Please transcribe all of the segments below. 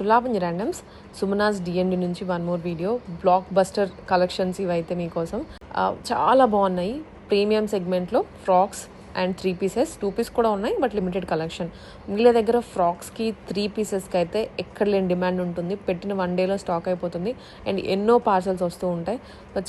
తులాపంజి randoms Sumanas DND నుంచి one more video block buster collections ఇవైతే మీకోసం చాలా బాగున్నాయి. ప్రీమియం సెగ్మెంట్లో ఫ్రాక్స్ అండ్ 3 పీసెస్ 2 పీస్ కూడా ఉన్నాయి, బట్ లిమిటెడ్ కలెక్షన్. వీళ్ళ దగ్గర ఫ్రాక్స్కి 3 పీసెస్కి అయితే ఎక్కడ లేని డిమాండ్ ఉంటుంది. పెట్టిన 1 డేలో స్టాక్ అయిపోతుంది అండ్ ఎన్నో పార్సల్స్ వస్తూ ఉంటాయి.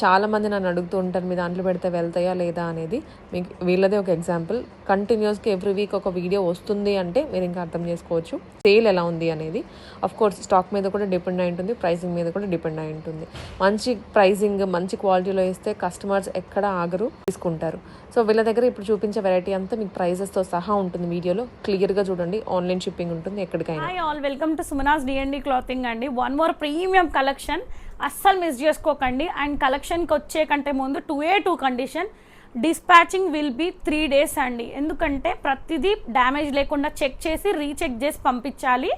చాలామంది నన్ను అడుగుతూ ఉంటారు, మీ దాంట్లో పెడితే వెళ్తాయా లేదా అనేది. మీకు వీళ్ళదే ఒక ఎగ్జాంపుల్. కంటిన్యూస్గా ఎవ్రీ వీక్ ఒక వీడియో వస్తుంది అంటే మీరు ఇంకా అర్థం చేసుకోవచ్చు సేల్ ఎలా ఉంది అనేది. అఫ్ కోర్స్ స్టాక్ మీద కూడా డిపెండ్ అయి ఉంటుంది, ప్రైసింగ్ మీద కూడా డిపెండ్ అయి ఉంటుంది. మంచి ప్రైసింగ్ మంచి క్వాలిటీలో ఇస్తే కస్టమర్స్ ఎక్కడ ఆగరు, తీసుకుంటారు. సో వీళ్ళ దగ్గర ఇప్పుడు చూపించే వెరైటీ అంతా మీకు ప్రైజెస్తో సహా ఉంటుంది. వీడియోలో క్లియర్గా చూడండి. ఆన్లైన్ షిప్పింగ్ ఉంటుంది ఎక్కడికైనా. Hi all, welcome to Sumanas DMD clothing అండి. వన్ మోర్ ప్రీమియం కలెక్షన్, అస్సలు మిస్ చేసుకోకండి. అండ్ కలెక్షన్కి వచ్చే కంటే ముందు 2A2 condition, dispatching will be 3 days అండి. ఎందుకంటే ప్రతిదీ డ్యామేజ్ లేకుండా చెక్ చేసి రీచెక్ చేసి పంపించాలి.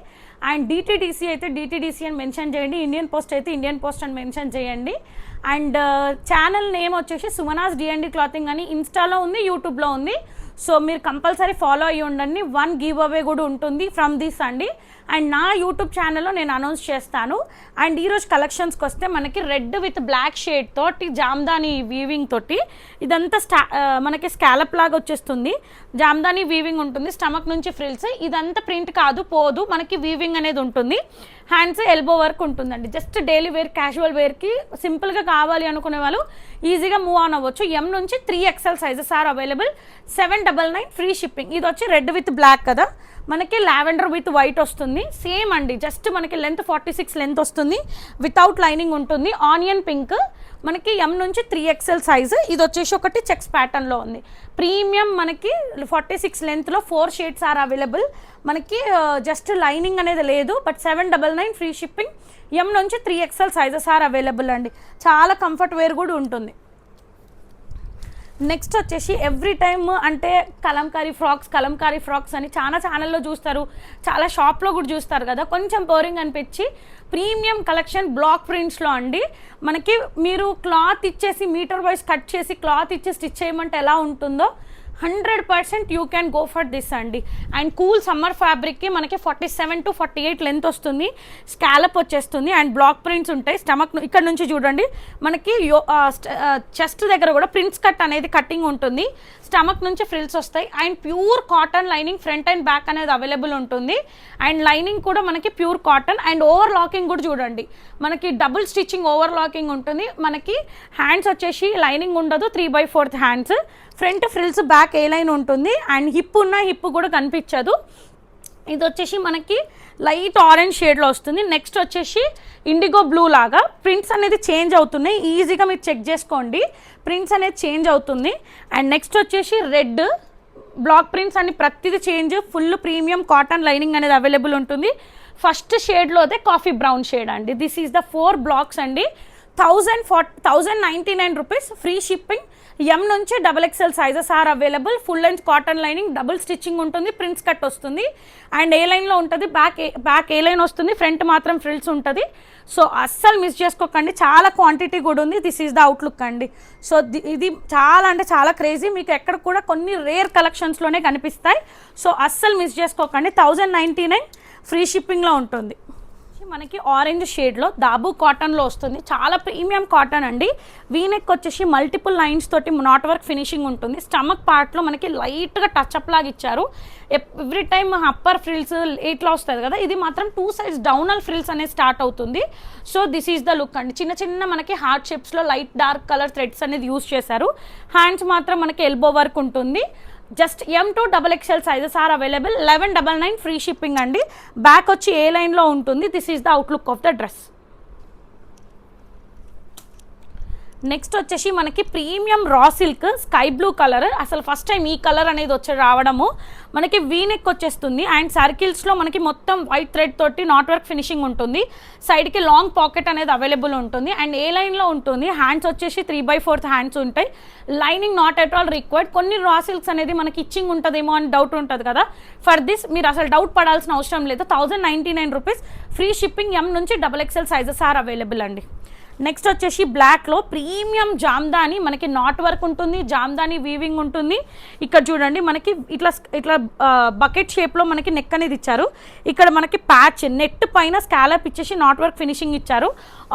అండ్ డిటీడీసీ అయితే డిటీడీసీ అని మెన్షన్ చేయండి, ఇండియన్ పోస్ట్ అయితే ఇండియన్ పోస్ట్ అని మెన్షన్ చేయండి. అండ్ ఛానల్ నేమ్ వచ్చేసి సుమనాస్ డిఎండి క్లాతింగ్ అని ఇన్స్టాలో ఉంది, యూట్యూబ్లో ఉంది. సో మీరు కంపల్సరీ ఫాలో అయ్యి ఉండండి. 1 గివ్ అవే కూడా ఉంటుంది ఫ్రమ్ దిస్ అండి. అండ్ నా యూట్యూబ్ ఛానల్లో నేను అనౌన్స్ చేస్తాను. అండ్ ఈరోజు కలెక్షన్స్కి వస్తే మనకి రెడ్ విత్ బ్లాక్ షేడ్ తోటి జామ్దాని వీవింగ్ తోటి ఇదంతా మనకి స్కాలప్ లాగా వచ్చేస్తుంది. జామ్దాని వీవింగ్ ఉంటుంది, స్టమక్ నుంచి ఫ్రిల్స్. ఇదంతా ప్రింట్ కాదు, పోదు, మనకి వీవింగ్ అనేది ఉంటుంది. హ్యాండ్స్ ఎల్బో వర్క్ ఉంటుందండి. జస్ట్ డైలీ వేర్, క్యాజువల్ వేర్కి సింపుల్గా కావాలి అనుకునే వాళ్ళు ఈజీగా మూవ్ ఆన్ అవ్వచ్చు. M నుంచి 3XL sizes are available. 799 free shipping. ఇది వచ్చి రెడ్ విత్ బ్లాక్ కదా, మనకి లావెండర్ విత్ వైట్ వస్తుంది. సేమ్ అండి, జస్ట్ మనకి లెంత్ 46 లెంత్ వస్తుంది, వితౌట్ లైనింగ్ ఉంటుంది. ఆనియన్ పింక్, మనకి M నుంచి 3XL సైజు. ఇది వచ్చేసి ఒకటి చెక్స్ ప్యాటర్న్లో ఉంది. ప్రీమియం మనకి 46 లెంత్లో 4 షేడ్స్ ఆర్ అవైలబుల్. మనకి జస్ట్ లైనింగ్ అనేది లేదు, బట్ 799 ఫ్రీ షిప్పింగ్. M నుంచి 3XL సైజెస్ ఆర్ అవైలబుల్ అండి. చాలా కంఫర్ట్ వేర్ కూడా ఉంటుంది. నెక్స్ట్ వచ్చేసి ఎవ్రీ టైమ్ అంటే కలంకారీ ఫ్రాక్స్ అని చాలా ఛానల్లో చూస్తారు, చాలా షాప్లో కూడా చూస్తారు కదా. కొంచెం బోరింగ్ అనిపించి ప్రీమియం కలెక్షన్ బ్లాక్ ప్రింట్స్లో అండి. మనకి మీరు క్లాత్ ఇచ్చేసి మీటర్ వైజ్ కట్ చేసి క్లాత్ ఇచ్చి స్టిచ్ చేయమంటే ఎలా ఉంటుందో 100% you can go for this అండి. అండ్ కూల్ సమ్మర్ ఫ్యాబ్రిక్కి మనకి 47 to 48 లెంత్ వస్తుంది, స్కాలప్ వచ్చేస్తుంది. అండ్ బ్లాక్ ప్రింట్స్ ఉంటాయి. స్టమక్ ఇక్కడ నుంచి చూడండి, మనకి చెస్ట్ దగ్గర కూడా ప్రింట్స్ కట్ అనేది కటింగ్ ఉంటుంది. స్టమక్ నుంచి ఫ్రిల్స్ వస్తాయి. And pure cotton lining front and back అనేది అవైలబుల్ ఉంటుంది. అండ్ లైనింగ్ కూడా మనకి pure cotton. And over locking కూడా చూడండి, మనకి డబుల్ స్టిచ్చింగ్ ఓవర్ లాకింగ్ ఉంటుంది. మనకి హ్యాండ్స్ వచ్చేసి లైనింగ్ ఉండదు, 3/4 hands. Front frills, back A line ఉంటుంది. అండ్ హిప్ కూడా కనిపించదు. ఇది వచ్చేసి మనకి లైట్ ఆరెంజ్ షేడ్లో వస్తుంది. నెక్స్ట్ వచ్చేసి ఇండిగో బ్లూ లాగా ప్రింట్స్ అనేది చేంజ్ అవుతున్నాయి. ఈజీగా మీరు చెక్ చేసుకోండి, ప్రింట్స్ అనేది చేంజ్ అవుతుంది. అండ్ నెక్స్ట్ వచ్చేసి రెడ్ బ్లాక్ ప్రింట్స్ అని ప్రతిదీ change. Full premium cotton lining అనేది అవైలబుల్ ఉంటుంది. ఫస్ట్ షేడ్లోదే కాఫీ బ్రౌన్ షేడ్ అండి. దిస్ ఈజ్ ద 4 బ్లాక్స్ అండి. 1099 రూపీస్ ఫ్రీ షిప్పింగ్. M నుంచి XXL sizes are available. Full length cotton lining, double stitching ఉంటుంది, prints cut వస్తుంది. అండ్ ఏ లైన్లో ఉంటుంది, బ్యాక్ ఏ లైన్ వస్తుంది, ఫ్రంట్ మాత్రం ఫ్రిల్స్ ఉంటుంది. సో అస్సలు మిస్ చేసుకోకండి, చాలా క్వాంటిటీ కూడా ఉంది. దిస్ ఈజ్ ద అవుట్లుక్ అండి. సో ఇది చాలా అంటే చాలా క్రేజీ. మీకు ఎక్కడ కూడా కొన్ని రేర్ కలెక్షన్స్లోనే కనిపిస్తాయి. సో అస్సలు మిస్ చేసుకోకండి. 1099 ఫ్రీ షిప్పింగ్లో ఉంటుంది. మనకి ఆరెంజ్ షేడ్లో దాబు కాటన్లో వస్తుంది. చాలా ప్రీమియం కాటన్ అండి. వీనెక్ వచ్చేసి మల్టిపుల్ లైన్స్ తోటి నాట్ వర్క్ ఫినిషింగ్ ఉంటుంది. స్టమక్ పార్ట్లో మనకి లైట్గా టచ్అప్ లాగా ఇచ్చారు. ఎవ్రీ టైమ్ అప్పర్ ఫ్రిల్స్ ఇట్లా వస్తుంది కదా, ఇది మాత్రం 2 sides డౌనల్ ఫ్రిల్స్ అనేది స్టార్ట్ అవుతుంది. So this is the look అండి. చిన్న మనకి హార్ట్ షేప్స్లో లైట్ డార్క్ కలర్ థ్రెడ్స్ అనేది యూజ్ చేశారు. హ్యాండ్స్ మాత్రం మనకి ఎల్బో వర్క్ ఉంటుంది. Just M to XXL sizes are available. 1199 free shipping అండి. బ్యాక్ వచ్చి ఏ లైన్లో ఉంటుంది. This is the outlook of the dress. Next వచ్చేసి మనకి premium raw silk sky blue colour. అసలు ఫస్ట్ టైం ఈ కలర్ అనేది రావడము. మనకి వీనెక్ వచ్చేస్తుంది. అండ్ సర్కిల్స్లో మనకి మొత్తం వైట్ థ్రెడ్ తోటి నాట్ వర్క్ ఫినిషింగ్ ఉంటుంది. సైడ్కి లాంగ్ పాకెట్ అనేది అవైలబుల్ ఉంటుంది. అండ్ ఏ లైన్లో ఉంటుంది. హ్యాండ్స్ వచ్చేసి 3/4 హ్యాండ్స్ ఉంటాయి. Lining not at all required. కొన్ని రా సిల్క్స్ అనేది మనకి ఇచ్చింగ్ ఉంటుందేమో అని డౌట్ ఉంటుంది కదా, ఫర్ దిస్ మీరు అసలు డౌట్ పడాల్సిన అవసరం లేదు. 1099 రూపీస్ ఫ్రీ షిప్పింగ్. M నుంచి XXL సైజెస్ ఆర్ అవైలబుల్ అండి. నెక్స్ట్ వచ్చేసి బ్లాక్లో ప్రీమియం జామ్దాని, మనకి నాట్ వర్క్ ఉంటుంది, జామ్దాని వీవింగ్ ఉంటుంది. ఇక్కడ చూడండి మనకి ఇట్లా ఇట్లా బకెట్ షేప్లో మనకి నెక్ అనేది ఇచ్చారు. ఇక్కడ మనకి ప్యాచ్ నెట్ పైన స్కాలప్ ఇచ్చేసి నాట్ వర్క్ ఫినిషింగ్ ఇచ్చారు.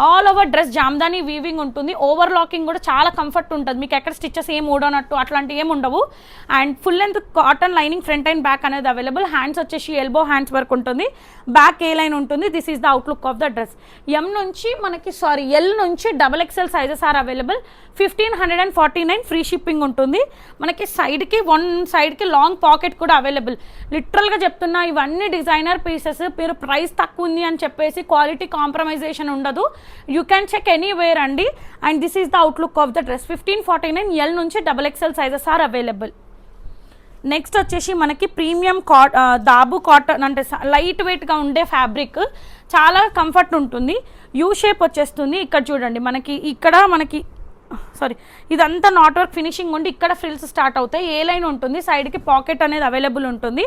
All over dress Jamdani weaving ఉంటుంది. ఓవర్ లాకింగ్ కూడా చాలా కంఫర్ట్ ఉంటుంది, మీకు ఎక్కడ స్టిచెస్ ఏం ఊడనట్టు అట్లాంటివి ఏమి ఉండవు. And full length cotton lining front and back అనేది అవైలబుల్. హ్యాండ్స్ వచ్చేసి ఎల్బో హ్యాండ్స్ వర్క్ ఉంటుంది, బ్యాక్ ఏ లైన్ ఉంటుంది. This is the outlook of the dress. L నుంచి XXL sizes are available. 1549 free shipping ఉంటుంది. మనకి వన్ సైడ్కి long pocket కూడా available. లిటరల్గా చెప్తున్నా, ఇవన్నీ డిజైనర్ పీసెస్. మీరు ప్రైస్ తక్కువ ఉంది అని చెప్పేసి క్వాలిటీ కాంప్రమైజేషన్ ఉండదు. యూ క్యాన్ చెక్ ఎనీవేర్ అండి. And this is the outlook of the dress. 1549 L నుంచి XXL sizes are available. Next వచ్చేసి మనకి ప్రీమియం దాబు కాటన్, అంటే లైట్ వెయిట్గా ఉండే ఫ్యాబ్రిక్, చాలా కంఫర్ట్ ఉంటుంది. యూ షేప్ వచ్చేస్తుంది. ఇక్కడ చూడండి మనకి ఇదంతా నాట్ వర్క్ ఫినిషింగ్ ఉండి ఇక్కడ ఫ్రిల్స్ స్టార్ట్ అవుతాయి. ఏ లైన్ ఉంటుంది, సైడ్కి పాకెట్ అనేది అవైలబుల్ ఉంటుంది.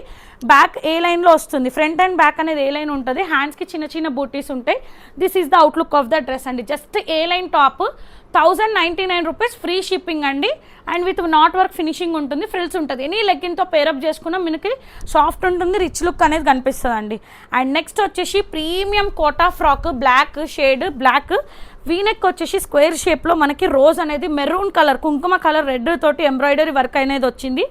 బ్యాక్ ఏ లైన్లో వస్తుంది, ఫ్రంట్ అండ్ బ్యాక్ అనేది ఏ లైన్ ఉంటుంది. హ్యాండ్స్కి చిన్న చిన్న బూటీస్ ఉంటాయి. This is the outlook of the dress అండి. Just A line top 1099 rupees free shipping అండి. And with knot work finishing ఉంటుంది, ఫ్రిల్స్ ఉంటుంది. ఎనీ లెగ్గిన్తో పేరప్ చేసుకున్నా మనకి సాఫ్ట్ ఉంటుంది, రిచ్ లుక్ అనేది కనిపిస్తుంది అండి. అండ్ నెక్స్ట్ వచ్చేసి premium Kota frock, black shade, black V neck వచ్చేసి స్క్వేర్ షేప్లో మనకి రోజ్ అనేది మెరూన్ కలర్, కుంకుమ కలర్ రెడ్ తోటి ఎంబ్రాయిడరీ వర్క్ అనేది వచ్చింది.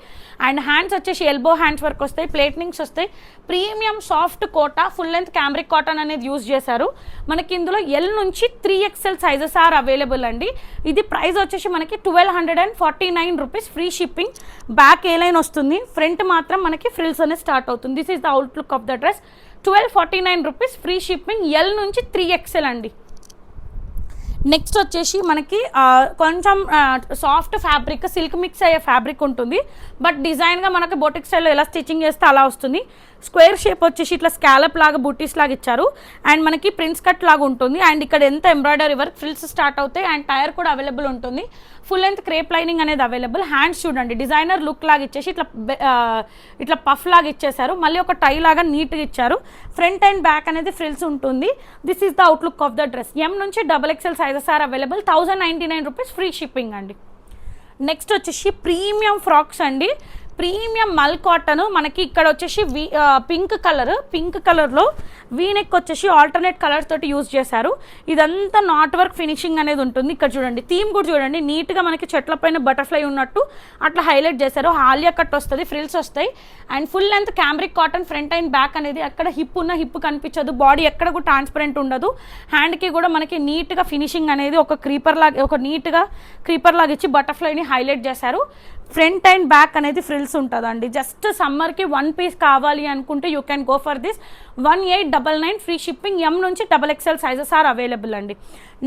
అండ్ హ్యాండ్స్ వచ్చేసి ఎల్బో హ్యాండ్స్ వర్క్ వస్తాయి, ప్లేట్నింగ్స్ వస్తాయి. Premium soft Kota, full length cambric cotton అనేది యూజ్ చేశారు. మనకి ఇందులో ఎల్ నుంచి 3XL సైజెస్ ఆర్ అవైలబుల్ అండి. ఇది ప్రైస్ వచ్చేసి మనకి 1249 rupees free shipping. Back A line వస్తుంది, ఫ్రంట్ మాత్రం మనకి ఫ్రిల్స్ అనేది స్టార్ట్ అవుతుంది. This is the outlook of the dress. 1249 rupees free shipping, L నుంచి 3XL అండి. నెక్స్ట్ వచ్చేసి మనకి కొంచెం సాఫ్ట్ ఫ్యాబ్రిక్, సిల్క్ మిక్స్ అయ్యే ఫ్యాబ్రిక్ ఉంటుంది. బట్ డిజైన్గా మనకి బొటిక్ స్టైల్లో ఎలా స్టిచ్చింగ్ చేస్తే అలా వస్తుంది. స్క్వేర్ షేప్ వచ్చేసి ఇట్లా స్కాలప్ లాగా బూటీస్ లాగా ఇచ్చారు. అండ్ మనకి ప్రిన్స్ కట్ లాగా ఉంటుంది. అండ్ ఇక్కడ ఎంత ఎంబ్రాయిడరీ వర్క్, ఫ్రిల్స్ స్టార్ట్ అవుతాయి. అండ్ టైర్ కూడా అవైలబుల్ ఉంటుంది. ఫుల్ లెంత్ క్రేప్ లైనింగ్ అనేది అవైలబుల్. హ్యాండ్స్ చూడండి డిజైనర్ లుక్ లాగా ఇచ్చేసి ఇట్లా పఫ్ లాగా ఇచ్చేసారు. మళ్ళీ ఒక టై లాగా నీట్గా ఇచ్చారు. ఫ్రంట్ అండ్ బ్యాక్ అనేది ఫ్రిల్స్ ఉంటుంది. This is the outlook of the dress. M నుంచి XXL sizes are available. 1099 rupees free shipping అండి. నెక్స్ట్ వచ్చేసి ప్రీమియం ఫ్రాక్స్ అండి. ప్రీమియం మల్ కాటన్, మనకి ఇక్కడ వచ్చేసి పింక్ కలర్లో వీనెక్ వచ్చేసి ఆల్టర్నేట్ కలర్స్ తోటి యూజ్ చేశారు. ఇదంతా నాట్ వర్క్ ఫినిషింగ్ అనేది ఉంటుంది. ఇక్కడ చూడండి థీమ్ కూడా చూడండి, నీట్గా మనకి చెట్ల పైన బటర్ఫ్లై ఉన్నట్టు అట్లా హైలైట్ చేశారు. హాలియా కట్ వస్తుంది, ఫ్రిల్స్ వస్తాయి. And full length cambric cotton, front and back అనేది అక్కడ హిప్ కనిపించదు, బాడీ ఎక్కడ కూడా ట్రాన్స్పరెంట్ ఉండదు. హ్యాండ్కి కూడా మనకి నీట్గా ఫినిషింగ్ అనేది ఒక నీట్గా క్రీపర్ లాగా ఇచ్చి బటర్ఫ్లైని హైలైట్ చేశారు. ఫ్రంట్ అండ్ బ్యాక్ అనేది ఫ్రిల్స్ ఉంటుందండి. జస్ట్ సమ్మర్కి 1 పీస్ కావాలి అనుకుంటే you can go for this. 1899 free shipping. M నుంచి XXL సైజెస్ ఆర్ అవైలబుల్ అండి.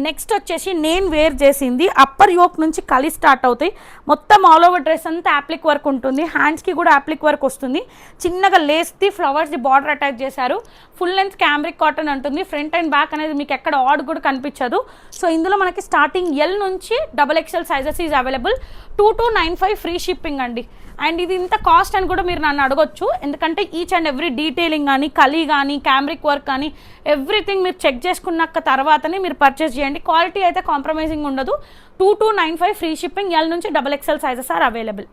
నెక్స్ట్ వచ్చేసి నేను వేర్ చేసింది అప్పర్ యోక్ నుంచి కలి స్టార్ట్ అవుతాయి. మొత్తం ఆల్ ఓవర్ డ్రెస్ అంతా యాప్లిక్ వర్క్ ఉంటుంది. హ్యాండ్స్కి కూడా యాప్లిక్ వర్క్ వస్తుంది. చిన్నగా లేస్ది ఫ్లవర్స్ది బార్డర్ అటాచ్ చేశారు. ఫుల్ లెంత్ క్యామ్రిక్ కాటన్ ఉంటుంది. ఫ్రంట్ అండ్ బ్యాక్ అనేది మీకు ఎక్కడ ఆడ్ కూడా కనిపించదు. సో ఇందులో మనకి స్టార్టింగ్ ఎల్ నుంచి XXL sizes is available. 2295 free shipping అండి. అండ్ ఇది ఇంత కాస్ట్ అని కూడా మీరు నన్ను అడగొచ్చు, ఎందుకంటే ఈచ్ అండ్ ఎవ్రీ డీటెయిలింగ్ కానీ, కలీ కానీ, క్యామ్రిక్ వర్క్ కానీ ఎవ్రీథింగ్ మీరు చెక్ చేసుకున్నాక తర్వాతనే మీరు పర్చేస్ చేయండి. క్వాలిటీ అయితే కాంప్రమైజింగ్ ఉండదు. 2295 ఫ్రీ షిప్పింగ్. ఎల్ నుంచి XXL sizes are available.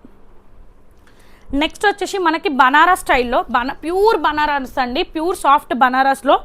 Next వచ్చేసి మనకి బనారస్ స్టైల్లో ప్యూర్ బనారస్ అండి. ప్యూర్ సాఫ్ట్ బనారస్లో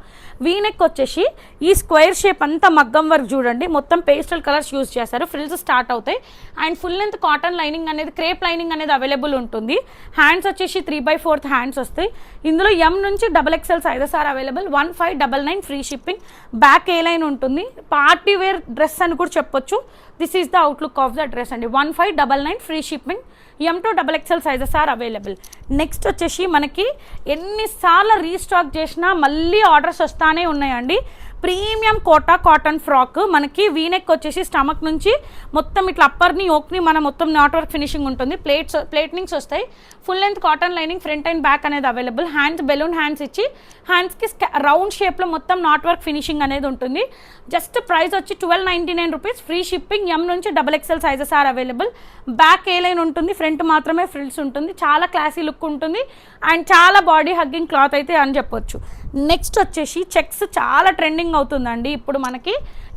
వీనెక్ వచ్చేసి ఈ స్క్వేర్ షేప్ అంతా మగ్గం వర్క్ చూడండి, మొత్తం పేస్టల్ కలర్స్ యూజ్ చేశారు. ఫ్రిల్స్ స్టార్ట్ అవుతాయి. And full length cotton lining అనేది, క్రేప్ లైనింగ్ అనేది అవైలబుల్ ఉంటుంది. హ్యాండ్స్ వచ్చేసి 3/4 హ్యాండ్స్ వస్తాయి. ఇందులో ఎం నుంచి XXL sizes are available. 1599 free shipping. Back A line ఉంటుంది. పార్టీ వేర్ డ్రెస్ అని కూడా చెప్పొచ్చు. This is the outlook of the dress అండి. 1599 free shipping. M to XXL sizes are available. Next వచ్చేసి మనకి ఎన్నిసార్లు రీస్టాక్ చేసినా మళ్ళీ ఆర్డర్స్ వస్తానే ఉన్నాయండి. ప్రీమియం కోటా కాటన్ ఫ్రాక్, మనకి వీనెక్ వచ్చేసి స్టమక్ నుంచి మొత్తం ఇట్లా అప్పర్ని యోక్ని మన మొత్తం నాట్ వర్క్ ఫినిషింగ్ ఉంటుంది. ప్లేట్నింగ్స్ వస్తాయి. Full length cotton lining, front and back అనేది అవైలబుల్. హ్యాండ్స్ బెలూన్ హ్యాండ్స్ ఇచ్చి హ్యాండ్స్కి రౌండ్ షేప్లో మొత్తం నాట్ వర్క్ ఫినిషింగ్ అనేది ఉంటుంది. జస్ట్ ప్రైస్ వచ్చి 1299 రూపీస్ ఫ్రీ షిప్పింగ్. ఎం నుంచి XXL sizes are available. Back A line ఉంటుంది, ఫ్రంట్ మాత్రమే ఫ్రిల్స్ ఉంటుంది. చాలా క్లాసీ లుక్ ఉంటుంది. అండ్ చాలా బాడీ హగ్గింగ్ క్లాత్ అయితే అని చెప్పొచ్చు. నెక్స్ట్ వచ్చేసి చెక్స్ చాలా ట్రెండింగ్ అవుతుందండి ఇప్పుడు మనకి.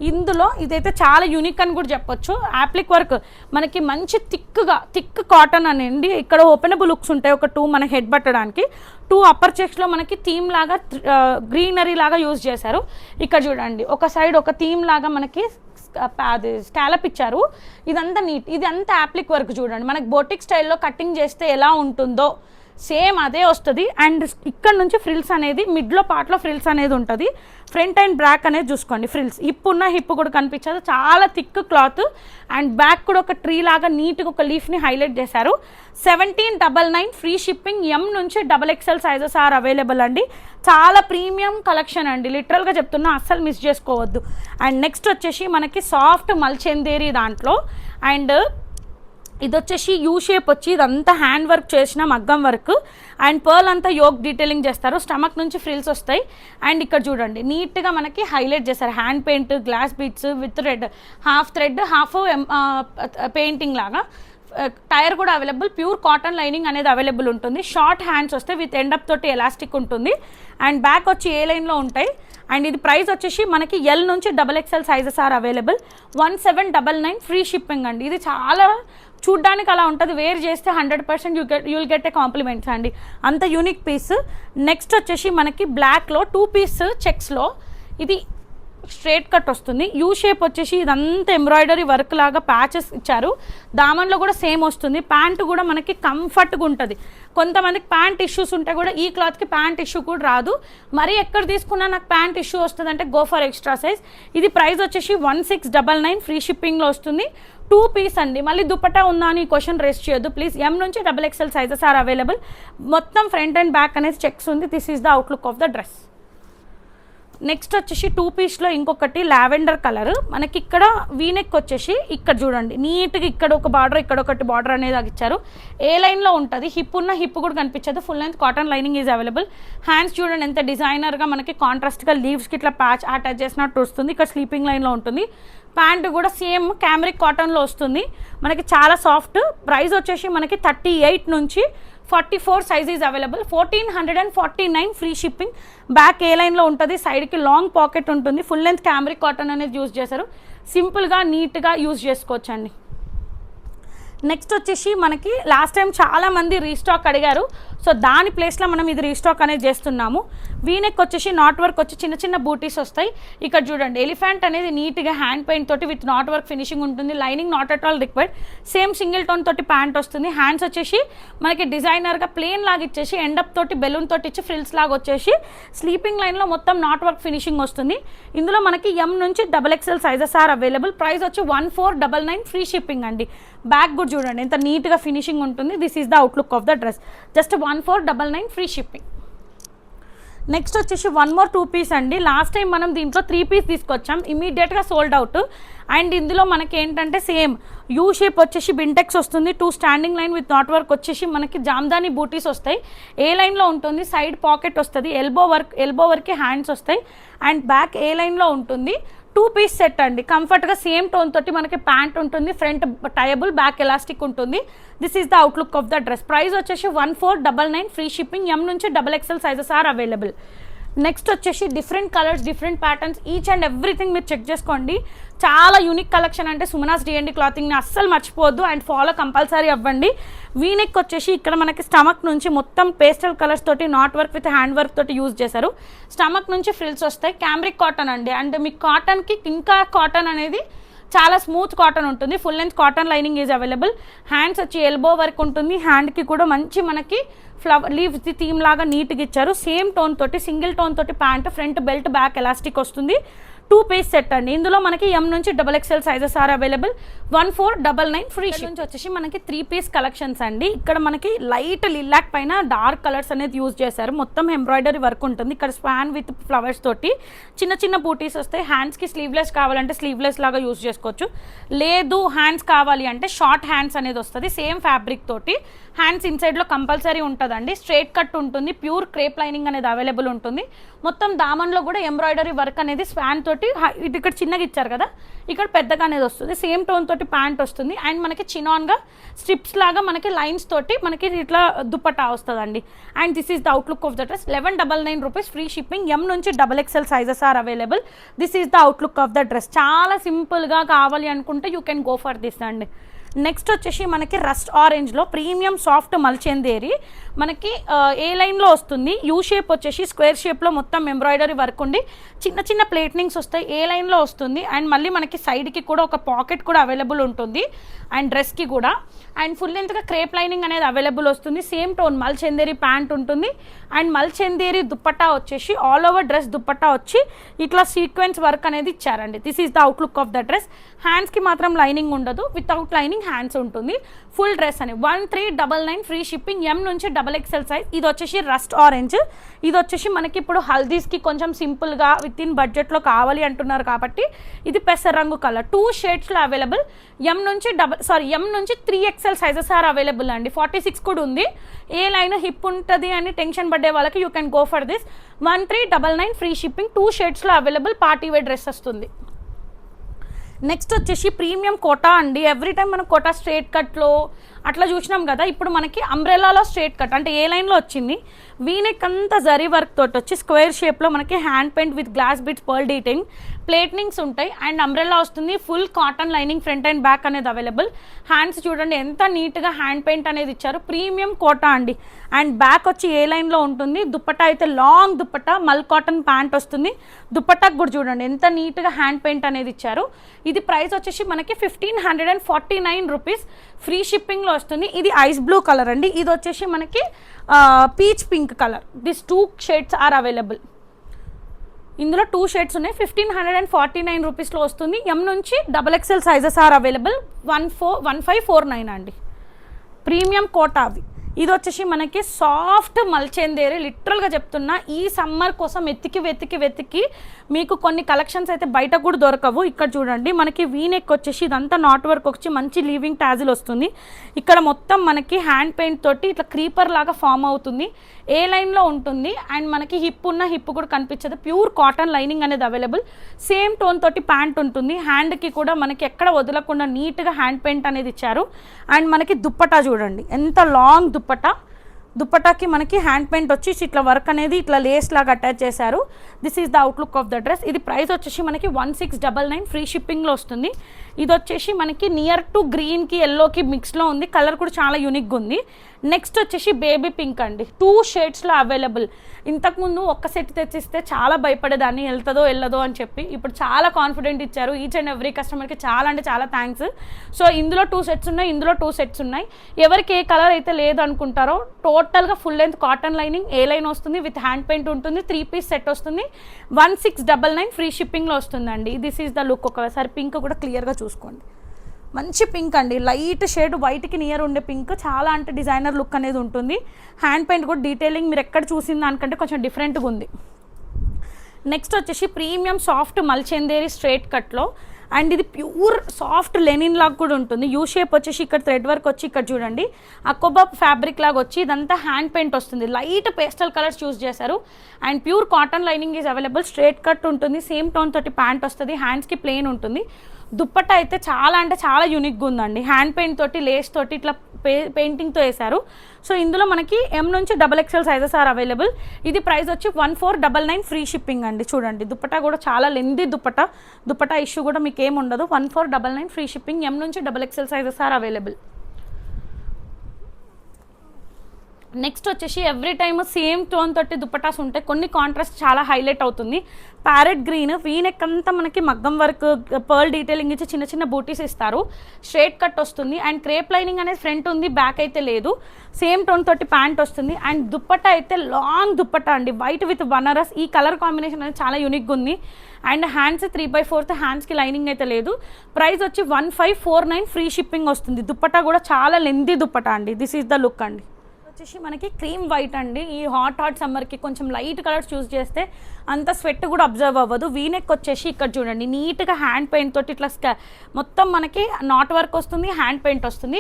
ఇందులో ఇదైతే చాలా యూనిక్ అని కూడా చెప్పొచ్చు. యాప్లిక్ వర్క్ మనకి మంచి థిక్ కాటన్ అనేది ఇక్కడ ఓపెనబుల్ హుక్స్ ఉంటాయి, ఒక 2 మన హెడ్ పట్టడానికి. 2 అప్పర్ చెక్స్లో మనకి థీమ్ లాగా గ్రీనరీ లాగా యూజ్ చేశారు. ఇక్కడ చూడండి ఒక సైడ్ ఒక థీమ్ లాగా మనకి అది స్టాలప్ ఇచ్చారు. ఇదంతా నీట్, ఇది అంతా యాప్లిక్ వర్క్ చూడండి. మనకి బోటిక్ స్టైల్లో కటింగ్ చేస్తే ఎలా ఉంటుందో సేమ్ అదే వస్తుంది. అండ్ ఇక్కడ నుంచి ఫ్రిల్స్ అనేది మిడ్లో పార్ట్లో ఫ్రిల్స్ అనేది ఉంటుంది. ఫ్రంట్ అండ్ బ్యాక్ అనేది చూసుకోండి, ఫ్రిల్స్ ఇప్పున్న హిప్ కూడా కనిపించదు. చాలా థిక్ క్లాత్ అండ్ బ్యాక్ కూడా ఒక ట్రీ లాగా నీట్గా ఒక లీఫ్ని హైలైట్ చేశారు. 1799 ఫ్రీ షిప్పింగ్. ఎం నుంచి XXL సైజెస్ ఆర్ అవైలబుల్ అండి. చాలా ప్రీమియం కలెక్షన్ అండి, లిటరల్గా చెప్తున్నా, అస్సలు మిస్ చేసుకోవద్దు. అండ్ నెక్స్ట్ వచ్చేసి మనకి సాఫ్ట్ మల్చెందేరి దాంట్లో. అండ్ ఇది వచ్చేసి యూ షేప్ వచ్చి ఇదంతా హ్యాండ్ వర్క్ చేసిన మగ్గం వర్క్ అండ్ పర్ల్ అంతా యోక్ డీటెయిలింగ్ చేస్తారు. స్టమక్ నుంచి ఫ్రిల్స్ వస్తాయి. అండ్ ఇక్కడ చూడండి నీట్గా మనకి హైలైట్ చేస్తారు hand paint, glass beads with red, half thread half painting లాగా. టైర్ కూడా అవైలబుల్, ప్యూర్ కాటన్ లైనింగ్ అనేది అవైలబుల్ ఉంటుంది. షార్ట్ హ్యాండ్స్ వస్తాయి విత్ ఎండప్ తోటి ఎలాస్టిక్ ఉంటుంది. అండ్ బ్యాక్ వచ్చి ఏ లైన్లో ఉంటాయి. అండ్ ఇది ప్రైస్ వచ్చేసి మనకి ఎల్ నుంచి XXL sizes are available. 1799 free shipping అండి. ఇది చాలా చూడ్డానికి అలా ఉంటుంది, వేర్ చేస్తే 100% యూల్ గెట్ ఏ కాంప్లిమెంట్స్ అండి, అంత యూనిక్ పీస్. నెక్స్ట్ వచ్చేసి మనకి బ్లాక్లో 2 పీస్ చెక్స్లో ఇది స్ట్రేట్ కట్ వస్తుంది. యూ షేప్ వచ్చేసి ఇదంతా ఎంబ్రాయిడరీ వర్క్ లాగా ప్యాచెస్ ఇచ్చారు. దామన్లో కూడా సేమ్ వస్తుంది. ప్యాంటు కూడా మనకి కంఫర్ట్గా ఉంటుంది. కొంతమందికి ప్యాంట్ ఇష్యూస్ ఉంటే కూడా ఈ క్లాత్కి ప్యాంట్ ఇష్యూ కూడా రాదు. మరి ఎక్కడ తీసుకున్నా నాకు ప్యాంట్ ఇష్యూ వస్తుంది అంటే గో ఫర్ ఎక్స్ట్రా సైజ్. ఇది ప్రైస్ వచ్చేసి 1699 ఫ్రీ షిప్పింగ్లో వస్తుంది. 2 పీస్ అండి. మళ్ళీ దుపట్టా ఉందా అని క్వశ్చన్ రేస్ చేయొద్దు ప్లీజ్. ఎం నుంచి XXL సైజెస్ ఆర్ అవైలబుల్. మొత్తం ఫ్రంట్ అండ్ బ్యాక్ అనేది చెక్స్ ఉంది. This is the outlook of the dress. Next వచ్చేసి 2 పీస్లో ఇంకొకటి లావెండర్ కలర్. మనకి ఇక్కడ వీనెక్ వచ్చేసి ఇక్కడ చూడండి నీట్గా ఇక్కడ ఒక బార్డర్ ఇక్కడ ఒకటి బార్డర్ అనేది ఇచ్చారు. ఏ లైన్లో ఉంటుంది, హిప్ ఉన్న హిప్ కూడా కనిపించదు. Full length cotton lining is available. Hands చూడండి ఎంత డిజైనర్గా మనకి కాంట్రాస్ట్గా లీవ్స్కి ఇట్లా ప్యాచ్ అటాచ్ చేసినట్టు వస్తుంది. ఇక్కడ స్లీపింగ్ లైన్లో ఉంటుంది. ప్యాంటు కూడా సేమ్ క్యామ్రిక్ కాటన్లో వస్తుంది. మనకి చాలా సాఫ్ట్. ప్రైస్ వచ్చేసి మనకి 38 నుంచి 44 size is available. 1449 free shipping. Back A లైన్లో ఉంటుంది, సైడ్కి లాంగ్ పాకెట్ ఉంటుంది. ఫుల్ లెంత్ క్యామ్రిక్ కాటన్ అనేది యూజ్ చేశారు. సింపుల్గా నీట్గా యూజ్ చేసుకోవచ్చండి. నెక్స్ట్ వచ్చేసి మనకి లాస్ట్ టైం చాలామంది రీస్టాక్ అడిగారు, సో దాని ప్లేస్లో మనం ఇది రీస్టాక్ అనేది చేస్తున్నాము. వీనెక్ వచ్చేసి నాట్ వర్క్ వచ్చి చిన్న చిన్న బూటీస్ వస్తాయి. ఇక్కడ చూడండి ఎలిఫెంట్ అనేది నీట్గా హ్యాండ్ పెయింట్ తోటి విత్ నాట్ వర్క్ ఫినిషింగ్ ఉంటుంది. Lining not at all required. Same single tone తోటి ప్యాంట్ వస్తుంది. హ్యాండ్స్ వచ్చేసి మనకి డిజైనర్గా ప్లేన్ లాగా ఇచ్చేసి ఎండప్ తోటి బెలూన్ తోటి ఇచ్చి ఫ్రిల్స్ లాగా వచ్చేసి స్లీపింగ్ లైన్లో మొత్తం నాట్ వర్క్ ఫినిషింగ్ వస్తుంది. ఇందులో మనకి ఎం నుంచి XXL sizes are available. Price వచ్చి 1499 ఫ్రీ షిప్పింగ్ అండి. బ్యాక్ కూడా చూడండి ఎంత నీట్గా ఫినిషింగ్ ఉంటుంది. This is the outlook of the dress. Just 1499 free shipping. Next వచ్చేసి 1 more 2 పీస్ అండి. లాస్ట్ టైం మనం దీంట్లో 3 పీస్ తీసుకొచ్చాం, ఇమీడియట్గా సోల్డ్ అవుట్. అండ్ ఇందులో మనకి ఏంటంటే సేమ్ యూ షేప్ వచ్చేసి బింటెక్స్ వస్తుంది. 2 standing line with knot work వచ్చేసి మనకి జామ్దాని బూటీస్ వస్తాయి. ఏ లైన్లో ఉంటుంది, సైడ్ పాకెట్ వస్తుంది. ఎల్బో వరకు హ్యాండ్స్ వస్తాయి. అండ్ బ్యాక్ ఏ లైన్లో ఉంటుంది. 2 పీస్ సెట్ అండి. కంఫర్ట్గా సేమ్ టోన్ తోటి మనకి ప్యాంట్ ఉంటుంది. ఫ్రంట్ టయబుల్, బ్యాక్ ఎలాస్టిక్ ఉంటుంది. This is the outlook of the dress. Price వచ్చేసి 1499 ఫ్రీ షిప్పింగ్. ఎం నుంచి XXL sizes are available. Next వచ్చేసి different colours, different patterns, each and everything మీరు చెక్ చేసుకోండి. చాలా యూనిక్ కలెక్షన్ అంటే Sumanas DND క్లాతింగ్ని అస్సలు మర్చిపోవద్దు అండ్ ఫాలో కంపల్సరీ అవ్వండి. వీనెక్ వచ్చేసి ఇక్కడ మనకి స్టమక్ నుంచి మొత్తం పేస్టల్ కలర్స్ తోటి not work with hand work తోటి యూజ్ చేశారు. స్టమక్ నుంచి ఫ్రిల్స్ వస్తాయి. క్యామ్రిక్ కాటన్ అండి. అండ్ మీకు కాటన్కి ఇంకా కాటన్ అనేది చాలా స్మూత్ కాటన్ ఉంటుంది. Full length cotton lining is available. Hands వచ్చి ఎల్బో వర్క్ ఉంటుంది. హ్యాండ్కి కూడా మంచి మనకి ఫ్లవర్ లీవ్స్ థీమ్ లాగా నీట్గా ఇచ్చారు. సేమ్ టోన్ తోటి సింగిల్ టోన్ తోటి pant, front belt, back elastic వస్తుంది. 2 పీస్ సెట్ అండి. ఇందులో మనకి ఎం నుంచి XXL sizes are available. 1499 free ship. నుంచి వచ్చేసి మనకి 3 పీస్ కలెక్షన్స్ అండి. ఇక్కడ మనకి లైట్ లిలాక్ పైన డార్క్ కలర్స్ అనేది యూజ్ చేశారు. మొత్తం ఎంబ్రాయిడరీ వర్క్ ఉంటుంది. ఇక్కడ స్పాన్ విత్ ఫ్లవర్స్ తోటి చిన్న చిన్న బూటీస్ వస్తాయి. హ్యాండ్స్కి స్లీవ్లెస్ కావాలంటే స్లీవ్లెస్ లాగా యూజ్ చేసుకోవచ్చు. లేదు హ్యాండ్స్ కావాలి అంటే షార్ట్ హ్యాండ్స్ అనేది వస్తుంది. సేమ్ ఫ్యాబ్రిక్ తోటి హ్యాండ్స్ ఇన్సైడ్లో కంపల్సరీ ఉంటుందండి. స్ట్రైట్ కట్ ఉంటుంది. ప్యూర్ క్రేప్ లైనింగ్ అనేది అవైలబుల్ ఉంటుంది. మొత్తం దామన్లో కూడా ఎంబ్రాయిడరీ వర్క్ అనేది స్పాన్ తోటి ఇది ఇక్కడ చిన్నగా ఇచ్చారు కదా, ఇక్కడ పెద్దగా అనేది వస్తుంది. సేమ్ టోన్ తోటి ప్యాంట్ వస్తుంది అండ్ మనకి చినాన్గా స్ట్రిప్స్ లాగా మనకి లైన్స్ తోటి మనకి ఇట్లా దుపట్టా వస్తుందండి. And this is the outlook of the dress. 1199 rupees free shipping. M నుంచి XXL sizes are available. This is the outlook of the dress. చాలా సింపుల్గా కావాలి అనుకుంటే you can go for this అండి. నెక్స్ట్ వచ్చేసి మనకి రస్ట్ ఆరెంజ్లో ప్రీమియం సాఫ్ట్ మల్చెందేరి మనకి ఏ లైన్లో వస్తుంది. యూ షేప్ వచ్చేసి స్క్వేర్ షేప్లో మొత్తం ఎంబ్రాయిడరీ వర్క్ ఉండి చిన్న చిన్న ప్లేట్నింగ్స్ వస్తాయి. ఏ లైన్లో వస్తుంది అండ్ మళ్ళీ మనకి సైడ్కి కూడా ఒక పాకెట్ కూడా అవైలబుల్ ఉంటుంది అండ్ డ్రెస్కి కూడా. అండ్ ఫుల్ లెంత్గా క్రేప్ లైనింగ్ అనేది అవైలబుల్ వస్తుంది. సేమ్ టోన్ మల్చెందేరి ప్యాంట్ ఉంటుంది అండ్ మల్చెందేరి దుప్పట్టా వచ్చేసి ఆల్ ఓవర్ డ్రెస్ దుప్పట్టా వచ్చి ఇట్లా సీక్వెన్స్ వర్క్ అనేది ఇచ్చారండి. This is the outlook of the dress. హ్యాండ్స్కి మాత్రం లైనింగ్ ఉండదు, వితౌట్ లైనింగ్ హ్యాండ్స్ ఉంటుంది. ఫుల్ డ్రెస్ అని 1399 ఫ్రీ షిప్పింగ్. ఎం నుంచి XXL సైజ్. ఇది వచ్చేసి రస్ట్ ఆరెంజ్. ఇది వచ్చేసి మనకి ఇప్పుడు హల్దీస్కి కొంచెం సింపుల్గా విత్ ఇన్ బడ్జెట్లో కావాలి అంటున్నారు కాబట్టి ఇది పెసర రంగు కలర్. 2 షేడ్స్లో అవైలబుల్. ఎం నుంచి 3XL సైజెస్ ఆర్ అవైలబుల్ అండి. 46 కూడా ఉంది. ఏ లైన్ హిప్ ఉంటుంది అని టెన్షన్ పడ్డే వాళ్ళకి you can go for this. 1399 free shipping. 2 షేడ్స్లో అవైలబుల్. పార్టీ వేర్ డ్రెస్ వస్తుంది. నెక్స్ట్ వచ్చేసి ప్రీమియం కోటా అండి. ఎవ్రీ టైం మనం కోటా స్ట్రేట్ కట్లో అట్లా చూసినాం కదా, ఇప్పుడు మనకి అంబ్రెల్లాలో స్ట్రేట్ కట్ అంటే ఏ లైన్లో వచ్చింది. వీనెక్ అంతా జరీ వర్క్ తోటి వచ్చి స్క్వేర్ షేప్లో మనకి hand paint with glass bits pearl డీటింగ్ ప్లేట్నింగ్స్ ఉంటాయి అండ్ అంబ్రెల్లా వస్తుంది. Full cotton lining front and back అనేది అవైలబుల్. హ్యాండ్స్ చూడండి ఎంత నీట్గా హ్యాండ్ పెయింట్ అనేది ఇచ్చారు. ప్రీమియం కోటా అండి. అండ్ బ్యాక్ వచ్చి ఏ లైన్లో ఉంటుంది. దుప్పట్టా అయితే లాంగ్ దుప్పట్టా, మల్ కాటన్ ప్యాంట్ వస్తుంది. దుప్పట్టాకు కూడా చూడండి ఎంత నీట్గా హ్యాండ్ పెయింట్ అనేది ఇచ్చారు. ఇది ప్రైస్ వచ్చేసి మనకి 1549 రూపీస్ ఫ్రీ షిప్పింగ్లో వస్తుంది. ఇది ఐస్ బ్లూ కలర్ అండి. ఇది వచ్చేసి మనకి peach pink colour. This 2 shades are available. ఇందులో 2 షేడ్స్ ఉన్నాయి. 1549 రూపీస్లో వస్తుంది. ఎం నుంచి XXL సైజెస్ ఆర్ అవైలబుల్. 1549 అండి. ప్రీమియం కోటా అవి. ఇది వచ్చేసి మనకి సాఫ్ట్ మల్చెందేరి. లిటరల్గా చెప్తున్నా ఈ సమ్మర్ కోసం వెతికి మీకు కొన్ని కలెక్షన్స్ అయితే బయట కూడా దొరకవు. ఇక్కడ చూడండి మనకి వీనెక్ వచ్చేసి ఇదంతా నాట్ వర్క్ వచ్చి మంచి లీవింగ్ టాజిల్ వస్తుంది. ఇక్కడ మొత్తం మనకి హ్యాండ్ పెయింట్ తోటి ఇట్లా క్రీపర్ లాగా ఫామ్ అవుతుంది. ఏ లైన్లో ఉంటుంది అండ్ మనకి హిప్ కూడా కనిపించదు. ప్యూర్ కాటన్ లైనింగ్ అనేది అవైలబుల్. సేమ్ టోన్ తోటి ప్యాంట్ ఉంటుంది. హ్యాండ్కి కూడా మనకి ఎక్కడ వదలకుండా నీట్గా హ్యాండ్ పెయింట్ అనేది ఇచ్చారు. అండ్ మనకి దుప్పటా చూడండి ఎంత లాంగ్ దుప్పటాకి మనకి హ్యాండ్ పెయింట్ వచ్చి ఇట్లా వర్క్ అనేది ఇట్లా లేస్ లాగా అటాచ్ చేశారు. This is the outlook of the dress. ఇది ప్రైస్ వచ్చేసి మనకి 1699 ఫ్రీ షిప్పింగ్లో వస్తుంది. ఇది వచ్చేసి మనకి నియర్ టు గ్రీన్కి ఎల్లోకి మిక్స్లో ఉంది. కలర్ కూడా చాలా యూనిక్గా ఉంది. నెక్స్ట్ వచ్చేసి బేబీ పింక్ అండి. 2 షేడ్స్లో అవైలబుల్. ఇంతకుముందు ఒక్క సెట్ తెచ్చిస్తే చాలా భయపడేదాన్ని వెళ్ళదో అని చెప్పి. ఇప్పుడు చాలా కాన్ఫిడెంట్ ఇచ్చారు. ఈచ్ అండ్ ఎవ్రీ కస్టమర్కి చాలా అంటే చాలా థ్యాంక్స్. సో ఇందులో 2 సెట్స్ ఉన్నాయి, ఇందులో 2 సెట్స్ ఉన్నాయి. ఎవరికి ఏ కలర్ అయితే లేదు అనుకుంటారో టోటల్గా ఫుల్ లెంత్ కాటన్ లైనింగ్ ఏ లైన్ వస్తుంది విత్ హ్యాండ్ పెయింట్ ఉంటుంది. 3 పీస్ సెట్ వస్తుంది. 1699 ఫ్రీ షిప్పింగ్లో వస్తుందండి. This is the look. ఒకసారి పింక్ కూడా క్లియర్గా చూసుకోండి. మంచి పింక్ అండి. లైట్ షేడ్ వైట్కి నియర్ ఉండే పింక్. చాలా అంటే డిజైనర్ లుక్ అనేది ఉంటుంది. హ్యాండ్ పెయింట్ కూడా డీటెయిలింగ్ మీరు ఎక్కడ చూసిన దానికంటే కొంచెం డిఫరెంట్గా ఉంది. నెక్స్ట్ వచ్చేసి ప్రీమియం సాఫ్ట్ మల్చెందేరి స్ట్రేట్ కట్లో అండ్ ఇది ప్యూర్ సాఫ్ట్ లెనిన్ లాగా కూడా ఉంటుంది. యూ షేప్ వచ్చేసి ఇక్కడ థ్రెడ్ వర్క్ వచ్చి ఇక్కడ చూడండి అకోబా ఫ్యాబ్రిక్ లాగా వచ్చి ఇదంతా హ్యాండ్ పెయింట్ వస్తుంది. లైట్ పేస్టల్ కలర్స్ చూస్ చేశారు and pure cotton lining is available. Straight cut ఉంటుంది. సేమ్ టోన్ తోటి ప్యాంట్ వస్తుంది. హ్యాండ్స్కి ప్లెయిన్ ఉంటుంది. దుప్పట్టా అయితే చాలా అంటే చాలా యూనిక్గా ఉందండి. హ్యాండ్ పెయింట్ తోటి లేస్ తోటి ఇట్లా పెయింటింగ్తో వేశారు. సో ఇందులో మనకి ఎం నుంచి XXL సైజెస్ ఆర్ అవైలబుల్. ఇది ప్రైస్ వచ్చి 1499 ఫ్రీ షిప్పింగ్ అండి. చూడండి దుప్పట్టా కూడా చాలా లెందీ దుప్పట్టా ఇష్యూ కూడా మీకు ఏమి ఉండదు. 1499 ఫ్రీ షిప్పింగ్. ఎం నుంచి XXL sizes are available. Next వచ్చేసి ఎవ్రీ టైమ్ సేమ్ టోన్ తోటి దుప్పటాస్ ఉంటాయి. కొన్ని కాంట్రాస్ట్ చాలా హైలైట్ అవుతుంది. ప్యారెట్ గ్రీన్ వీనెక్ అంతా మనకి మగ్గం వర్క్ పర్ల్ డీటెయిలింగ్ ఇచ్చి చిన్న చిన్న బూటీస్ ఇస్తారు. స్ట్రేట్ కట్ వస్తుంది అండ్ క్రేప్ లైనింగ్ అనేది ఫ్రంట్ ఉంది, బ్యాక్ అయితే లేదు. సేమ్ టోన్ తోటి ప్యాంట్ వస్తుంది అండ్ దుప్పట్టా అయితే లాంగ్ దుప్పట్టా అండి. White with Banaras. ఈ కలర్ కాంబినేషన్ అనేది చాలా యూనిక్గా ఉంది. అండ్ హ్యాండ్స్ 3/4 హ్యాండ్స్కి లైనింగ్ అయితే లేదు. ప్రైస్ వచ్చి 1549 ఫ్రీ షిప్పింగ్ వస్తుంది. దుప్పట్టా కూడా చాలా లెందీ దుప్పట్టా అండి. దిస్ ఈస్ ద లుక్ అండి. వచ్చేసి మనకి క్రీమ్ వైట్ అండి. ఈ హాట్ సమ్మర్కి కొంచెం లైట్ కలర్స్ చూస్ చేస్తే అంత స్వెట్ కూడా అబ్జర్వ్ అవ్వదు. వీనెక్ వచ్చేసి ఇక్కడ చూడండి నీట్గా హ్యాండ్ పెయింట్ తోటి ఇట్లా మొత్తం మనకి నాట్ వర్క్ వస్తుంది, హ్యాండ్ పెయింట్ వస్తుంది.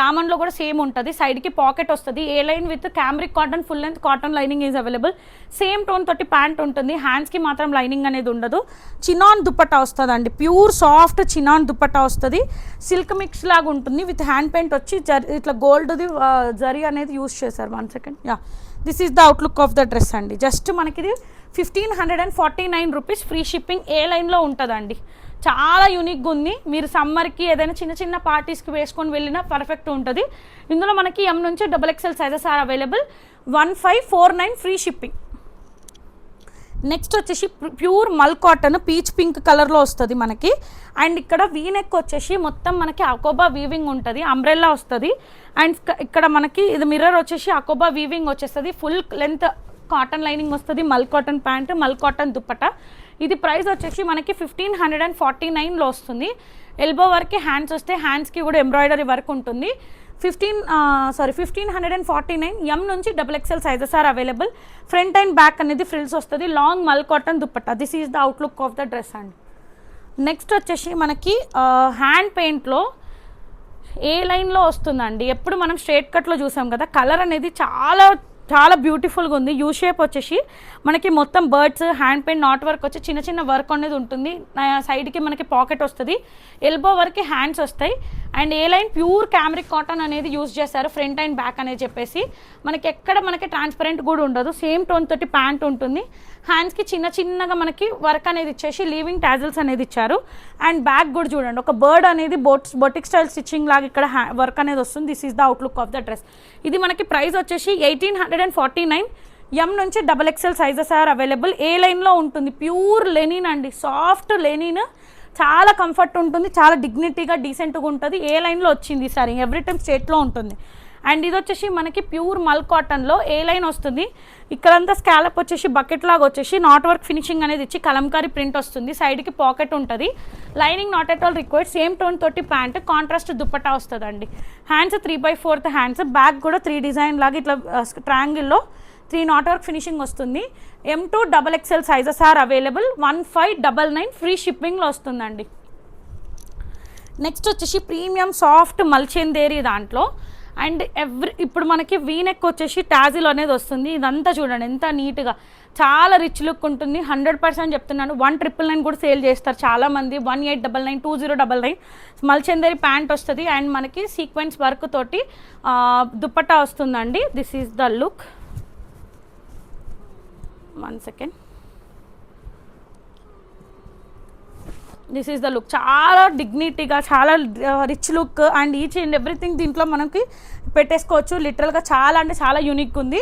దామన్లో కూడా సేమ్ ఉంటుంది. సైడ్కి పాకెట్ వస్తుంది. A line with cambric cotton full length cotton lining is available. Same tone తోటి ప్యాంట్ ఉంటుంది. హ్యాండ్స్కి మాత్రం లైనింగ్ అనేది ఉండదు. చినాన్ దుపట్టా వస్తుంది అండి, ప్యూర్ సాఫ్ట్ చినాన్ దుపట్టా వస్తుంది. సిల్క్ మిక్స్ లాగా ఉంటుంది విత్ హ్యాండ్ పెయింట్ వచ్చి ఇట్లా గోల్డ్ది జరీ అనేది యూస్ చేశారు. 1 second. Yeah, this is the outlook of the dress అండి. జస్ట్ మనకి ఇది 1549 రూపీస్. ఫ్రీ షిప్పింగ్ ఏ లైన్లో ఉంటుందండి. చాలా యూనిక్గా ఉంది. మీరు సమ్మర్కి ఏదైనా చిన్న చిన్న పార్టీస్కి వేసుకొని వెళ్ళినా పర్ఫెక్ట్ ఉంటుంది. ఇందులో మనకి M నుంచి XXL sizes are available. 1549 free shipping. Next వచ్చేసి pure mul cotton peach pink కలర్లో వస్తుంది మనకి. అండ్ ఇక్కడ వీనెక్ వచ్చేసి మొత్తం మనకి అకోబా వీవింగ్ ఉంటుంది, అంబ్రెల్లా వస్తుంది. అండ్ ఇక్కడ మనకి ఇది మిర్రర్ వచ్చేసి అకోబా వీవింగ్ వచ్చేస్తుంది. ఫుల్ లెంత్ కాటన్ లైనింగ్ వస్తుంది. Mul cotton pant, mul cotton dupatta. ఇది ప్రైస్ వచ్చేసి మనకి 1549లో వస్తుంది. ఎల్బో వరకు హ్యాండ్స్ వస్తే హ్యాండ్స్కి కూడా ఎంబ్రాయిడరీ వర్క్ ఉంటుంది. 1549 M నుంచి XXL sizes are available. Front and back అనేది ఫ్రిల్స్ వస్తుంది. Long mul cotton dupatta. This is the outlook of the dress అండి. నెక్స్ట్ వచ్చేసి మనకి హ్యాండ్ పెయింట్లో ఏ లైన్లో వస్తుందండి. ఎప్పుడు మనం స్ట్రేట్ కట్లో చూసాం కదా, కలర్ అనేది చాలా చాలా బ్యూటిఫుల్గా ఉంది. యూ షేప్ వచ్చేసి మనకి మొత్తం birds, hand paint, not work వచ్చి చిన్న చిన్న వర్క్ అనేది ఉంటుంది. సైడ్కి మనకి పాకెట్ వస్తుంది. ఎల్బో వరకు హ్యాండ్స్ వస్తాయి. And A line pure cambric cotton అనేది యూజ్ చేస్తారు ఫ్రంట్ అండ్ బ్యాక్ అనేది చెప్పేసి. మనకి ఎక్కడ మనకి ట్రాన్స్పరెంట్ కూడా ఉండదు. సేమ్ టోన్ తోటి ప్యాంట్ ఉంటుంది. హ్యాండ్స్కి చిన్న చిన్నగా మనకి వర్క్ అనేది ఇచ్చేసి లీవింగ్ టాజిల్స్ అనేది ఇచ్చారు. అండ్ బ్యాక్ కూడా చూడండి, ఒక బర్డ్ అనేది బొటిక్ స్టైల్ స్టిచ్చింగ్ లాగా ఇక్కడ వర్క్ అనేది వస్తుంది. This is the outlook of the dress. ఇది మనకి ప్రైస్ వచ్చేసి 1849. M నుంచి XXL sizes are available. A లైన్లో ఉంటుంది. ప్యూర్ లెనిన్ అండి, సాఫ్ట్ లెనిన్. చాలా కంఫర్ట్ ఉంటుంది, చాలా డిగ్నిటీగా డీసెంట్గా ఉంటుంది. ఏ లైన్లో వచ్చింది సారీ, ఎవ్రీ టైం స్ట్రేట్లో ఉంటుంది. అండ్ ఇది వచ్చేసి మనకి ప్యూర్ మల్ కాటన్లో ఏ లైన్ వస్తుంది. ఇక్కడంతా స్కాలప్ వచ్చేసి బకెట్ లాగా వచ్చేసి నాట్ వర్క్ ఫినిషింగ్ అనేది ఇచ్చి కలంకారీ ప్రింట్ వస్తుంది. సైడ్కి పాకెట్ ఉంటుంది. Lining not at all required. Same tone తోటి ప్యాంట్, కాంట్రాస్ట్ దుప్పట్టా వస్తుందండి. Hands 3/4 hands. బ్యాక్ కూడా 3 డిజైన్ లాగా ఇట్లా ట్రయాంగిల్లో 3 నాట్ వర్క్ ఫినిషింగ్ వస్తుంది. M to XXL sizes are available. 1599 free షిప్పింగ్లో వస్తుందండి. నెక్స్ట్ వచ్చేసి ప్రీమియం సాఫ్ట్ మల్చెందేరి దాంట్లో. అండ్ ఇప్పుడు మనకి వీనెక్ వచ్చేసి టాజిల్ అనేది వస్తుంది. ఇదంతా చూడండి ఎంత నీట్గా, చాలా రిచ్ లుక్ ఉంటుంది. 100% చెప్తున్నాను. 1999 కూడా సేల్ చేస్తారు చాలామంది. 1899, 2099 మల్చెందేరి ప్యాంట్ వస్తుంది. అండ్ మనకి సీక్వెన్స్ వర్క్ తోటి దుప్పట్టా వస్తుందండి. This is the look. 1 second. This is the look. చాలా డిగ్నిటీగా, చాలా rich look. And each and everything దీంట్లో మనకి పెట్టేసుకోవచ్చు. లిటరల్గా చాలా అంటే చాలా యూనిక్ ఉంది.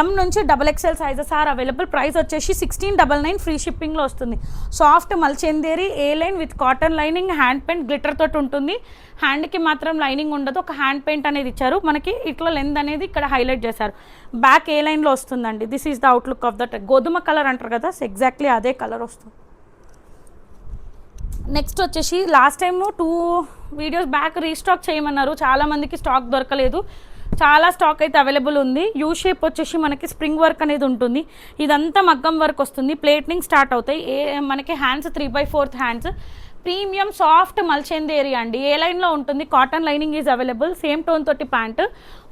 M నుంచి XXL sizes are available. Price వచ్చేసి 1699 ఫ్రీ షిప్పింగ్లో వస్తుంది. Soft మల్చెందేరి A line with cotton lining, hand paint glitter తోటి ఉంటుంది. హ్యాండ్కి మాత్రం లైనింగ్ ఉండదు. ఒక హ్యాండ్ పెయింట్ అనేది ఇచ్చారు మనకి. ఇట్లా లెంత్ అనేది ఇక్కడ హైలైట్ చేశారు. బ్యాక్ ఏ లైన్లో వస్తుందండి. This is the outlook of that. గోధుమ కలర్ అంటారు కదా, ఎగ్జాక్ట్లీ అదే కలర్ వస్తుంది. నెక్స్ట్ వచ్చేసి last time 2 videos back restock చేయమన్నారు. చాలామందికి స్టాక్ దొరకలేదు. చాలా స్టాక్ అయితే అవైలబుల్ ఉంది. యూ షేప్ వచ్చేసి మనకి స్ప్రింగ్ వర్క్ అనేది ఉంటుంది. ఇదంతా మగ్గం వర్క్ వస్తుంది. ప్లేటింగ్ స్టార్ట్ అవుతాయి. మనకి హ్యాండ్స్ 3/4 హ్యాండ్స్. ప్రీమియం సాఫ్ట్ మల్చెందేరి అండి. ఏ లైన్లో ఉంటుంది. Cotton lining is available. Same tone తోటి ప్యాంట్.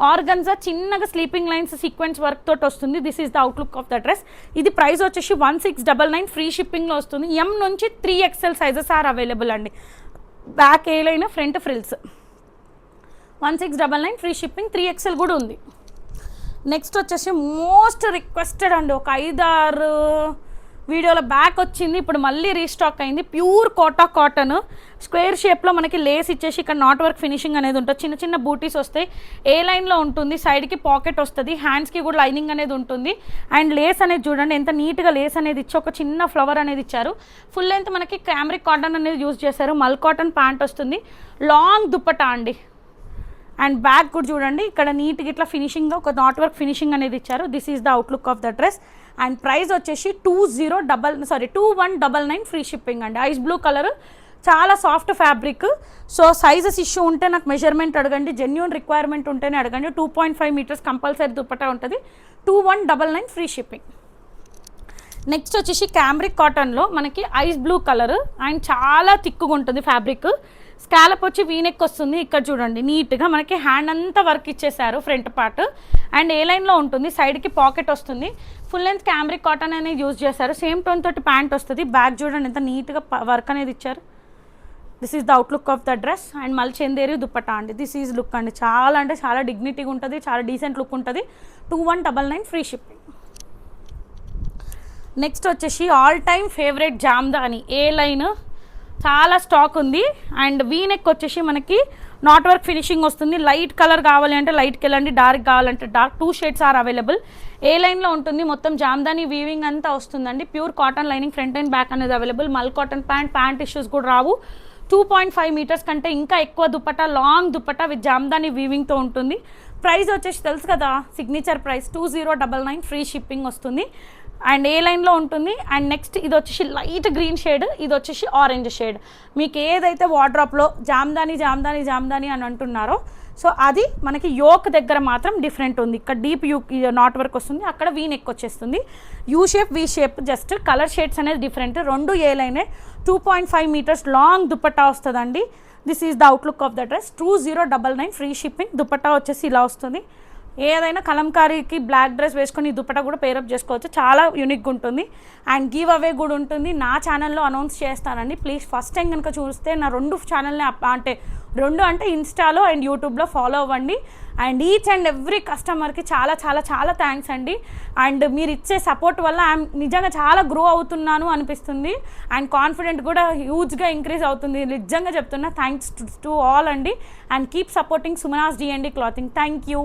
ఆర్గన్జా చిన్నగా స్లీపింగ్ లైన్స్ సీక్వెన్స్ వర్క్ తోటి వస్తుంది. This is the outlook of the dress. ఇది ప్రైస్ వచ్చేసి 1699 ఫ్రీ షిప్పింగ్లో వస్తుంది. M నుంచి 3XL సైజెస్ ఆర్ అవైలబుల్ అండి. Back A line, front frills. 1699 free shipping. 3XL కూడా ఉంది. నెక్స్ట్ వచ్చేసి మోస్ట్ రిక్వెస్టెడ్ అండి. ఒక 5-6 వీడియోలో బ్యాక్ వచ్చింది, ఇప్పుడు మళ్ళీ రీస్టాక్ అయింది. ప్యూర్ కోటా కాటన్ స్క్వేర్ షేప్లో మనకి లేస్ ఇచ్చేసి ఇక్కడ నాట్ వర్క్ ఫినిషింగ్ అనేది ఉంటుంది. చిన్న చిన్న బూటీస్ వస్తాయి. ఏ లైన్లో ఉంటుంది. సైడ్కి పాకెట్ వస్తుంది. హ్యాండ్స్కి కూడా లైనింగ్ అనేది ఉంటుంది. అండ్ లేస్ అనేది చూడండి ఎంత నీట్గా లేస్ అనేది ఇచ్చి ఒక చిన్న ఫ్లవర్ అనేది ఇచ్చారు. ఫుల్ లెంత్ మనకి క్యామ్రిక్ కాటన్ అనేది యూజ్ చేశారు. మల్ కాటన్ ప్యాంట్ వస్తుంది. లాంగ్ దుప్పటా అండి. అండ్ బ్యాక్ కూడా చూడండి ఇక్కడ నీట్గా ఇట్లా ఫినిషింగ్గా ఒక నాట్ వర్క్ ఫినిషింగ్ అనేది ఇచ్చారు. This is the outlook of the dress. And price వచ్చేసి 2199 ఫ్రీ షిప్పింగ్ అండి. ఐస్ బ్లూ కలర్ చాలా soft fabric. So sizes issue ఉంటే నాకు మెజర్మెంట్ అడగండి, జెన్యూన్ రిక్వైర్మెంట్ ఉంటేనే అడగండి. 2.5 మీటర్స్ కంపల్సరీ దుపట్టా ఉంటుంది. 2199 ఫ్రీ షిప్పింగ్. నెక్స్ట్ వచ్చేసి క్యామ్రిక్ కాటన్లో మనకి ఐస్ బ్లూ కలర్ అండ్ చాలా థిక్గా ఉంటుంది ఫ్యాబ్రిక్. స్కాలప్ వచ్చి వీనెక్ వస్తుంది. ఇక్కడ చూడండి నీట్గా మనకి హ్యాండ్ అంతా వర్క్ ఇచ్చేసారు ఫ్రంట్ పార్ట్. అండ్ ఏ లైన్లో ఉంటుంది, సైడ్కి పాకెట్ వస్తుంది. ఫుల్ లెంత్ క్యామ్రిక్ కాటన్ అనేది యూజ్ చేశారు. సేమ్ టోన్ తోటి ప్యాంట్ వస్తుంది. బ్యాక్ చూడండి ఎంత నీట్గా వర్క్ అనేది ఇచ్చారు. This is the outlook of the dress. And మళ్ళీ చందేరి దుప్పట్టా అండి. దిస్ ఈజ్ లుక్ అండి. చాలా అంటే చాలా డిగ్నిటీగా ఉంటుంది, చాలా డీసెంట్ లుక్ ఉంటుంది. 2199 ఫ్రీ షిప్పింగ్. నెక్స్ట్ వచ్చేసి all time favourite Jamdani A line, చాలా స్టాక్ ఉంది. అండ్ వీనెక్ వచ్చేసి మనకి నాట్ వర్క్ ఫినిషింగ్ వస్తుంది. లైట్ కలర్ కావాలి అంటే లైట్కి వెళ్ళండి, డార్క్ కావాలంటే dark. 2 shades are available. A లైన్లో ఉంటుంది, మొత్తం జామ్దాని వీవింగ్ అంతా వస్తుందండి. Pure cotton lining front and back అనేది అవైలబుల్. మల్ కాటన్ ప్యాంట్ ఇష్యూస్ కూడా రావు. 2.5 మీటర్స్ కంటే ఇంకా ఎక్కువ దుపట్టా, లాంగ్ దుపట్టా విత్ జామ్దాని వీవింగ్తో ఉంటుంది. ప్రైస్ వచ్చేసి తెలుసు కదా, సిగ్నేచర్ ప్రైస్ 2099 ఫ్రీ షిప్పింగ్ వస్తుంది. అండ్ ఏ లైన్లో ఉంటుంది. అండ్ నెక్స్ట్ ఇది వచ్చేసి లైట్ గ్రీన్ షేడ్, ఇది వచ్చేసి ఆరెంజ్ షేడ్. మీకు ఏదైతే వార్డ్రాప్లో జామ్దాని అని అంటున్నారో సో అది మనకి యోక్ దగ్గర మాత్రం డిఫరెంట్ ఉంది. ఇక్కడ డీప్ యూ నాట్ వర్క్ వస్తుంది, అక్కడ వీ నెక్ వచ్చేస్తుంది. U shape V shape, just colour shades అనేది డిఫరెంట్. 2 ఏ లైనే. 2.5 మీటర్స్ లాంగ్ దుపట్టా వస్తుందండి. This is the outlook of the dress. 2099 free shipping. Dupatta వచ్చేసి ఇలా వస్తుంది. ఏదైనా కలంకారీకి బ్లాక్ డ్రెస్ వేసుకొని ఈ దుపట్టా కూడా పేరప్ చేసుకోవచ్చు. చాలా యూనిక్గా ఉంటుంది. అండ్ గివ్ అవే కూడా ఉంటుంది. నా ఛానల్లో అనౌన్స్ చేస్తానండి. ప్లీజ్ ఫస్ట్ టైం కనుక చూస్తే నా 2 ఛానల్ని అంటే ఇన్స్టాలో అండ్ యూట్యూబ్లో ఫాలో అవ్వండి. అండ్ ఈచ్ అండ్ ఎవ్రీ కస్టమర్కి చాలా చాలా చాలా థ్యాంక్స్ అండి. అండ్ మీరు ఇచ్చే సపోర్ట్ వల్ల ఐఎమ్ నిజంగా చాలా గ్రో అవుతున్నాను అనిపిస్తుంది. అండ్ కాన్ఫిడెంట్ కూడా హ్యూజ్గా ఇంక్రీజ్ అవుతుంది. నిజంగా చెప్తున్నా. థ్యాంక్స్ టు ఆల్ అండి. And keep supporting Sumanas D&D clothing. Thank you.